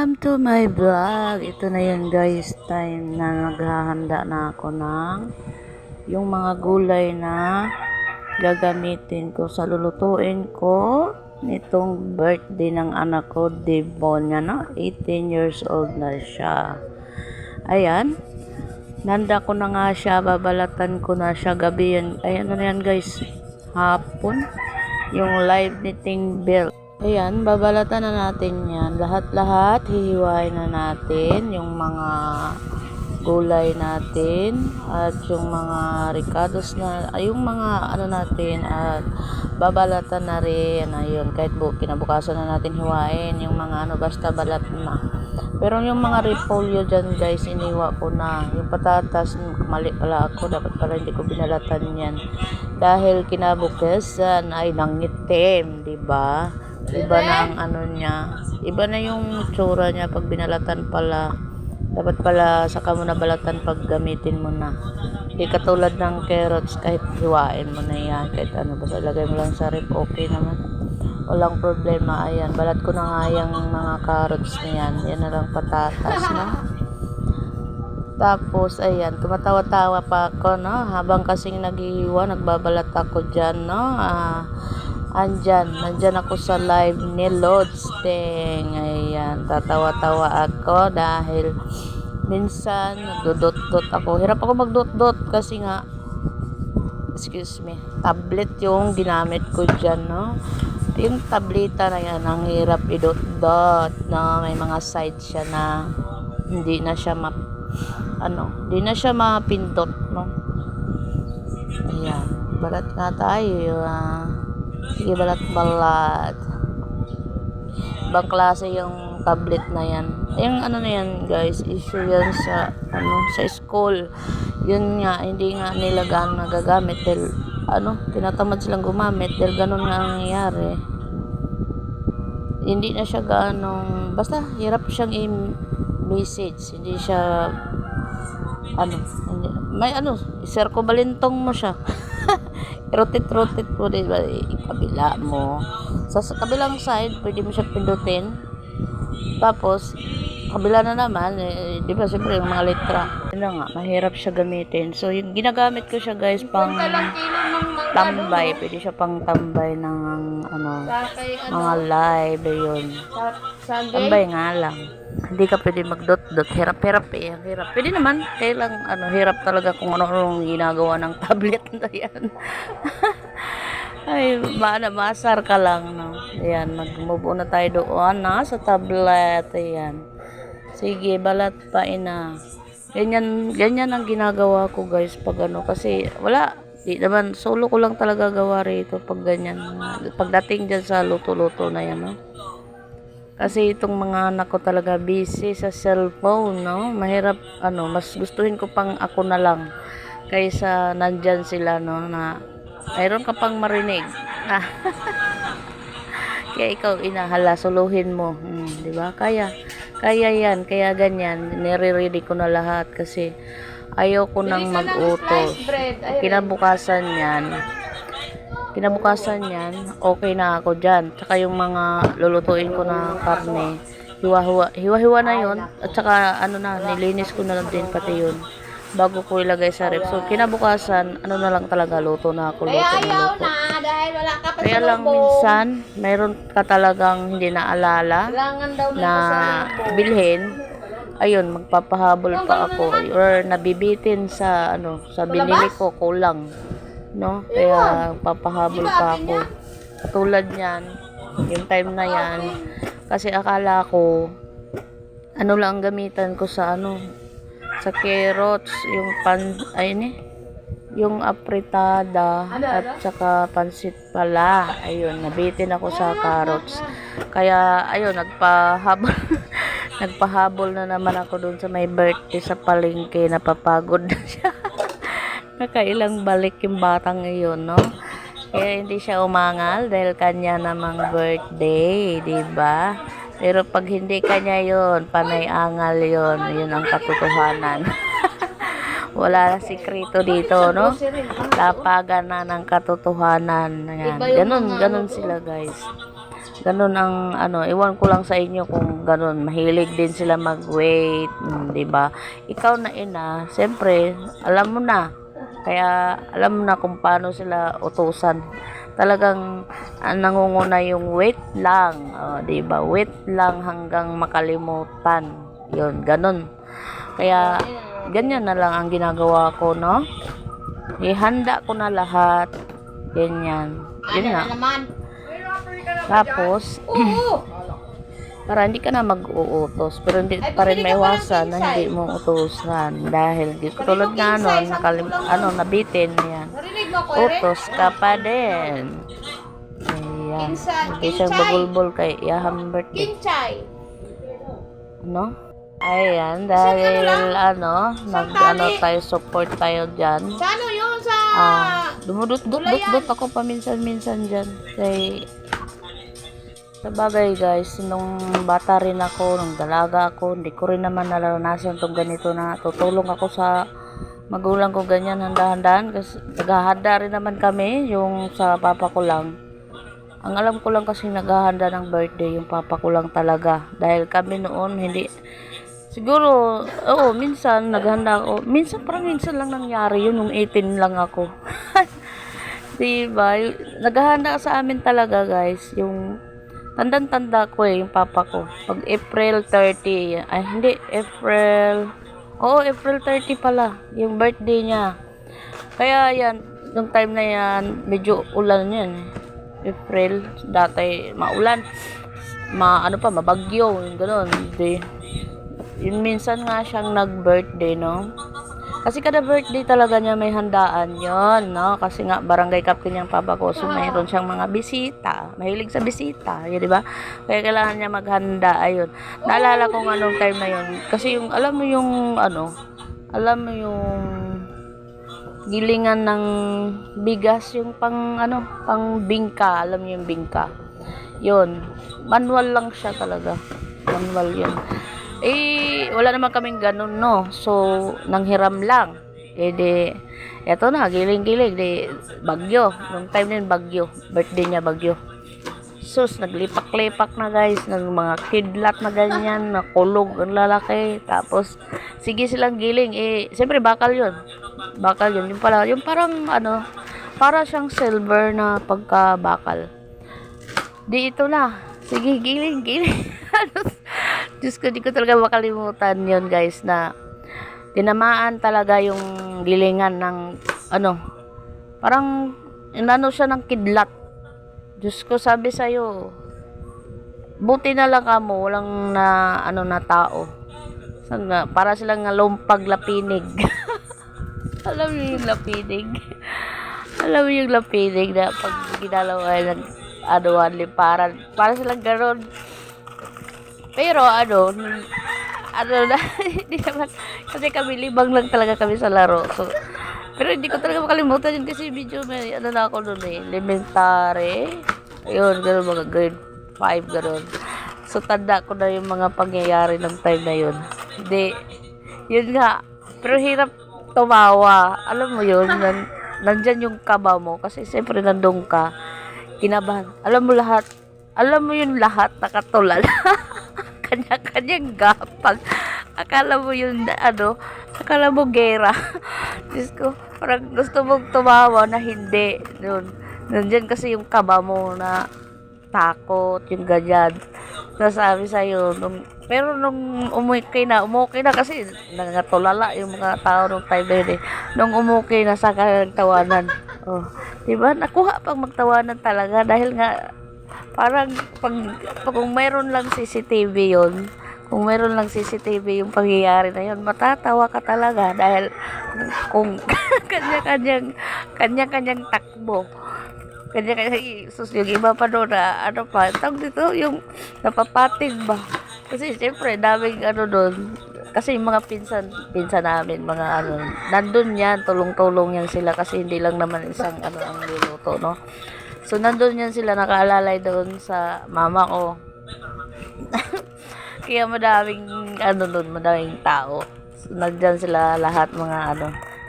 Welcome to my vlog. Ito na yun guys, time na naghahanda na ako ng yung mga gulay na gagamitin ko sa lulutuin ko nitong birthday ng anak ko, Devon niya, no? 18 years old na siya. Ayan, nanda ko na nga siya, babalatan ko na siya gabi yan. Ayan na yan guys, hapon, yung live knitting belt. Ayan, babalatan na natin yan. Lahat-lahat, hihiwain na natin yung mga gulay natin at yung mga ricados na, yung mga ano natin, at babalatan na rin. Ayun, kahit kinabukasan na natin hiwain yung mga ano, basta balat na. Pero yung mga repolyo dyan guys, iniwa ko na. Yung patatas, mali pala ako, dapat pala hindi ko binalatan yan. Dahil kinabukasan ay nangitim, diba? Iba na ang ano niya. Iba na yung tsura niya pag binalatan pala. Dapat pala saka mo na balatan pag gamitin mo na. Hindi katulad ng carrots, kahit hiwain mo na yan. Kahit ano, basta lagay mo lang sa rip, okay naman. Walang problema. Ayan, balat ko na nga yung mga carrots na yan. Yan na lang patatas, no? Tapos, ayan, tumatawa-tawa pa ako, no? Habang kasing naghihiwa, nagbabalat ako dyan, no? Nandyan ako sa live ni Lods Ting. Ayan, tatawa-tawa ako dahil minsan nagdodot-dot ako. Hirap ako magdot-dot kasi nga, excuse me, tablet yung ginamit ko dyan, no? Yung tableta na yan, ang hirap idot-dot, no? May mga sides siya na hindi na siya hindi na siya mapindot, no? Ayan, balat nga tayo, sige, balat-balat. Ibang klase yung tablet na yan. Yung ano na yan guys, issue yan sa sa school. Yun nga, hindi nga nila gaano nagagamit dahil tinatamad silang gumamit dahil ganun nga ang nangyayari. Hindi na siya gaano, basta hirap siyang i-message. Hindi siya share ko balintong mo siya. Rotate mo din ba, ikabila mo. Sa kabilang side, pwede mo siya pindutin. Tapos, kabila na naman, di ba, siyempre, yung mga letra. Yun na nga, mahirap siya gamitin. So, yung ginagamit ko siya, guys, pang tambay. Pwede siya pang tambay ng, mga live, yun. Tambay nga lang. Hindi ka pwede magdot-dot. Hirap eh. Hirap. Pwede naman. Kailang, hirap talaga kung ano-anong ginagawa ng tablet na yan. Ay, masar ka lang, no? Ayan, mag-move on na tayo doon, sa tablet. Ayan. Sige, balat pa ina. Ganyan ang ginagawa ko, guys, pag kasi wala. Di naman, solo ko lang talaga gawa rito pag ganyan. Pagdating dyan sa luto-luto na yan, no? Kasi itong mga anak ko talaga busy sa cellphone, no? Mahirap, mas gustuhin ko pang ako na lang kaysa nandyan sila, no? Na mayroon ka pang marinig. Kaya ikaw, inahala, suluhin mo. Di ba? Kaya yan, kaya ganyan. Nire-ready ko na lahat kasi ayaw ko nang mag-utos. Kinabukasan yan, okay na ako dyan. Tsaka yung mga lulutuin ko na karne, hiwa-hiwa na yun. At saka, nilinis ko na lang din pati yun bago ko ilagay sa ref. So, kinabukasan, na lang talaga, luto na ako, luto. Kaya lang minsan, mayroon ka talagang hindi naalala na bilhin. Ayun, magpapahabol pa ako. Or nabibitin sa binili ko, kulang. No? Kaya papahabol pa ako. Katulad niyan, yung time na yan, kasi akala ko lang gamitan ko sa sa carrots, yung yung apritada at saka pansit pala. Ayun, nabitin ako sa carrots. Kaya ayun, nagpahabol na naman ako dun sa may birthday sa palengke, napapagod na siya. Nakailang balik yung batang iyon, no? Kaya hindi siya umangal dahil kanya namang birthday, di ba? Pero pag hindi kanya yon, panay angal yon. Yun ang katotohanan. Wala na sikreto dito, no? Lapagan na ng katotohanan. Ayan. Ganun sila, guys. Ganun ang ano, iwan ko lang sa inyo kung ganun. Mahilig din sila mag-wait, 'di ba? Ikaw na ina, siyempre, alam mo na. Kaya alam mo na kung paano sila utusan. Talagang nangunguna yung wait lang, 'di ba? Wait lang hanggang makalimutan. 'Yun, ganun. Kaya ganyan na lang ang ginagawa ko, no? Ihanda ko na lahat. Ganyan. Yun nga. Tapos, para hindi ka na mag-uutos. Pero hindi pa rin maiwasan na hindi mo utusan. Dahil tulad nga nabitin yan. Utos ka pa din. Ayan. Hindi siyang bagulbol kay Yaham birthday. Ano? Ayan, dahil tayo, support tayo dyan. Sa ano yun? Sa... Dumudut ako paminsan-minsan dyan. Sa bagay guys, nung bata rin ako, nung dalaga ako, hindi ko rin naman naranasan itong ganito na tutulong ako sa magulang ko ganyan handa-handaan. Kasi naghahanda rin naman kami, yung sa papa ko lang. Ang alam ko lang kasi naghahanda ng birthday, yung papa ko lang talaga. Dahil kami noon, hindi... Siguro, minsan naghanda ako. Minsan lang nangyari yun, nung 18 lang ako. Diba? Naghahanda sa amin talaga guys, yung tanda ko yung papa ko. Pag April 30, ay hindi, April 30 pala, yung birthday niya. Kaya yan, yung time na yan, medyo ulan yan. April, dati maulan. Mabagyo, yung gano'n. Yun minsan nga siyang nag-birthday, no? Kasi kada birthday talaga niya may handaan yon, no? Kasi nga barangay captain yung papa ko, so mayroon siyang mga bisita. Mahilig sa bisita, yun, di ba? Kaya kailangan niya maghanda, ayun. Naalala ko nga nung time na yun. Kasi yung, alam mo yung gilingan ng bigas, yung pang bingka, alam mo yung bingka. Yun. Manual lang siya talaga. Manual yun. Wala naman kaming ganun, no? So, nanghiram lang. Eto na, giling-giling. Bagyo. Nung time na yun, bagyo. Birthday niya, bagyo. Sus, naglipak-lipak na guys. Ng mga kidlat na ganyan, nakulog ang lalaki. Tapos, sige silang giling. Siyempre, bakal yun. Bakal yun. Yung parang, para siyang silver na pagka-bakal. Ito na. Sige, giling-giling. Diyos ko, di ko talaga makalimutan yun guys, na tinamaan talaga yung gilingan ng parang siya ng kidlat. Diyos ko, sabi sa'yo, buti na lang kamo, walang na tao. Para silang lumpag lapinig. Alam niyo yung lapinig? Alam mo yung lapinig na pag ginalaw ay liparan. Para silang ganon. Pero hindi naman, kasi kami libang lang talaga kami sa laro. So, pero hindi ko talaga makalimutan yun kasi medyo may na ako noon elementary. Ayun, gano'n, mga grade 5, gano'n. So, tanda ko na yung mga pangyayari ng time na yun. Hindi, yun nga. Pero hirap tumawa. Alam mo yun, nandyan yung kaba mo kasi siyempre nandun ka. Kinabahan. Alam mo yun lahat nakatulala. Kanya-kanyang gapang. Akala mo yun, akala mo gera. Diyos ko, parang gusto mong tumawa na hindi. Nandyan kasi yung kaba mo na takot, yung ganyan. Nasabi sa'yo, pero nung umukay na kasi nangatulala yung mga tao nung time na yun. Nung umukay na, saka nagtawanan. Oh, diba? Nakuha pang magtawanan talaga dahil nga parang kung mayroon lang CCTV yun, yung pangyayari na yun, matatawa ka talaga dahil kung kanya-kanyang takbo. Sus, yung iba pa doon na, tawag dito, yung napapatig ba? Kasi siyempre, daming doon. Kasi yung mga pinsan namin, nandun yan, tulong-tulong yan sila kasi hindi lang naman isang ang niluto, no? So, nandun yan sila, nakaalalay doon sa mama ko. Kaya madaming, madaming tao. So, nandyan sila lahat, mga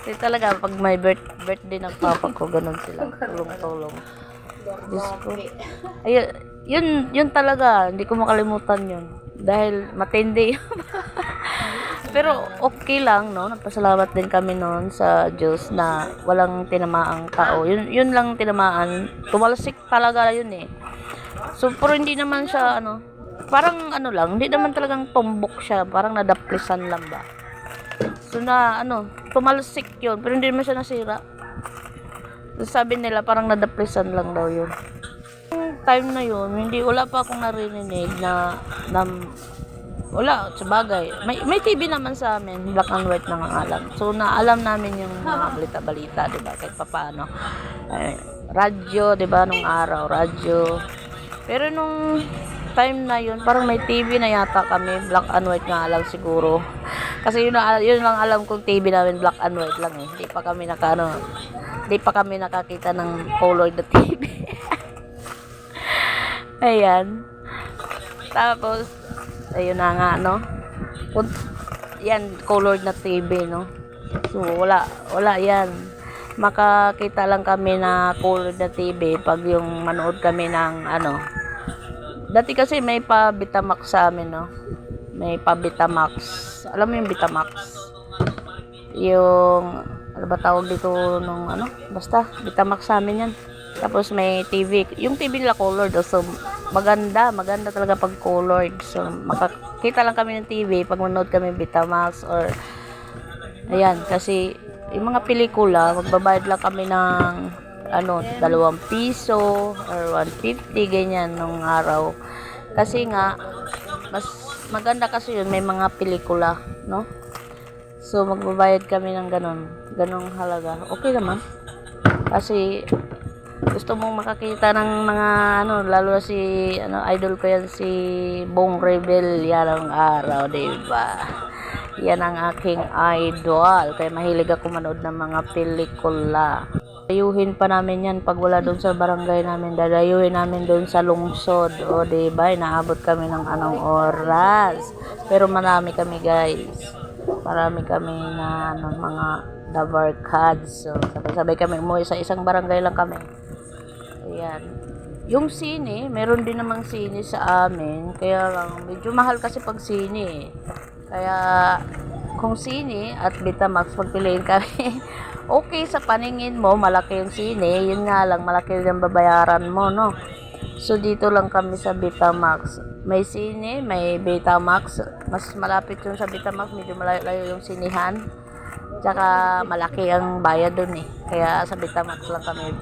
Kasi talaga, pag may birthday ng papa ko, ganun sila, tulong-tulong. Diyos ko. Ayun, yun talaga, hindi ko makalimutan yun. Dahil matindi. Pero okay lang, no? Nagpasalamat din kami noon sa Diyos na walang tinamaang tao. Yun lang tinamaan. Tumalsik talaga yun eh. So, pero hindi naman siya, parang lang, hindi naman talagang tumbok siya. Parang nadaplisan lang ba. So, tumalsik yun. Pero hindi naman siya nasira. So, sabi nila, parang nadaplisan lang daw yun. Yung time na yun, wala pa akong narinig na wala, sa bagay. May TV naman sa amin, black and white na nga alam. So, naalam namin yung mga balita-balita, di ba? Kahit papaano. Radyo, di ba? Nung araw, radyo. Pero nung time na yun, parang may TV na yata kami, black and white nga lang siguro. Kasi yun lang alam kong TV namin, black and white lang eh. Hindi pa kami nakakita ng colored na TV. Ayan. Tapos, ayun na nga, yan, colored na TV, no? So, wala yan. Makakita lang kami na colored na TV pag yung manood kami ng, dati kasi may pa Betamax sa amin, no? May pa Betamax. Alam mo yung Betamax? Yung, ano ba tawag dito nung, basta, Betamax sa amin yan. Tapos may TV. Yung TV nila colored, so, maganda talaga pag colored. So, makakita lang kami ng TV pag manood kami Betamax or ayan, kasi yung mga pelikula, magbabayad lang kami ng 2 piso or 150 ganyan nung araw. Kasi nga mas maganda kasi yun, may mga pelikula, no? So, magbabayad kami ng ganong halaga. Okay naman. Kasi gusto mong makakita ng mga lalo na si idol ko yan, si Bong Rebel, yan ang araw, diba? Yan ang aking idol, kaya mahilig ako manood ng mga pelikula. Dayuhin pa namin yan pag wala doon sa barangay namin, dadayuhin namin doon sa lungsod, o diba, inaabot kami ng anong oras. Pero marami kami guys, marami kami na mga dabarkads, so sabay-sabay kami umuwi, sa isang barangay lang kami. Ayan. Yung sine, meron din namang sine sa amin. Kaya lang, medyo mahal kasi pag sine. Kaya, kung sine at Betamax, pagpiliin kami. Okay, sa paningin mo, malaki yung sine. Yun nga lang, malaki yung babayaran mo, no? So, dito lang kami sa Betamax. May sine, may Betamax. Mas malapit yung sa Betamax, medyo malayo yung sinihan. Tsaka, malaki ang bayad dun eh. Kaya, sa Betamax lang kami,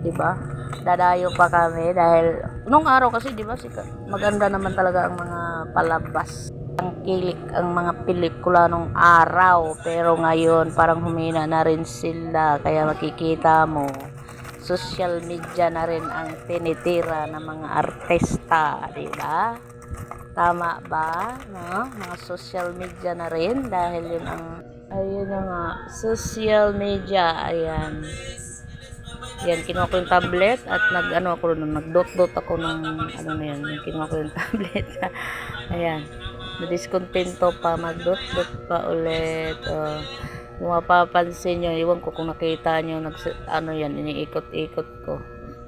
diba? Dadayo pa kami dahil nung araw kasi, di ba, maganda naman talaga ang mga palabas. Ang kilik ang mga pelikula nung araw, pero ngayon parang humina na rin sila, kaya makikita mo social media na rin ang tinitira ng mga artista, di ba? Tama ba? No? Mga social media na rin dahil yun ang ayun na nga, social media, ayan. Yan, kinuha ko yung tablet at nag-dot-dot ako ng yan, kinuha ko yung tablet. Ayan, nadiscontento pa, mag-dot-dot pa ulit. Kung mapapansin nyo, iwan ko kung nakita nyo, iniikot-ikot ko.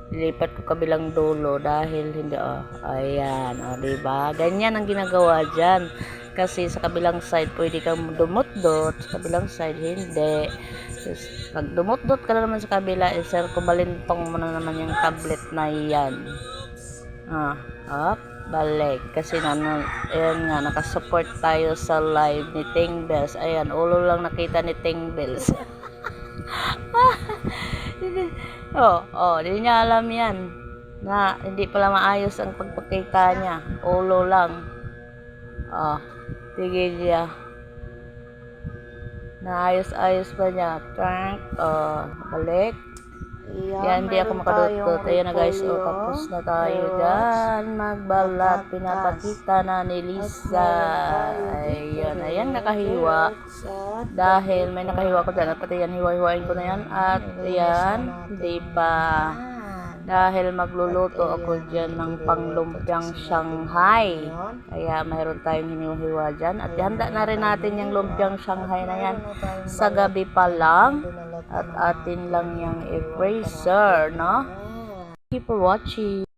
Nilipat ko kabilang dulo dahil hindi, ayan, diba? Ganyan ang ginagawa dyan. Kasi sa kabilang side, pwede kang dumot-dot, sa kabilang side, hindi. Pag dumot-dot ka na naman sa kabila, sir, kumalintong mo na naman yung tablet na yan. Balik. Kasi ayan nga, nakasupport tayo sa live ni Ting Bells. Ayan, ulo lang nakita ni Ting Bells. Hindi niya alam yan. Na hindi pala maayos ang pagpakita niya. Ulo lang. Tigil niya. Naayos-ayos pa niya. Balik. Yan, hindi ako makadot-dot. Ayan na guys, tapos na tayo dyan. Magbalat, pinapakita na ni Lisa. Ayan, nakahiwa. Dahil may nakahiwa ko dyan. At pati yan, hiwa-hiwain ko na yan. At ayan, diba? Dahil magluluto ako dyan ng panglumpiang Shanghai. Kaya mayroon tayong hiniwa dyan. At ihanda na rin natin yung lumpiang Shanghai na yan sa gabi pa lang. At atin lang yung i-freezer, no? you for watching.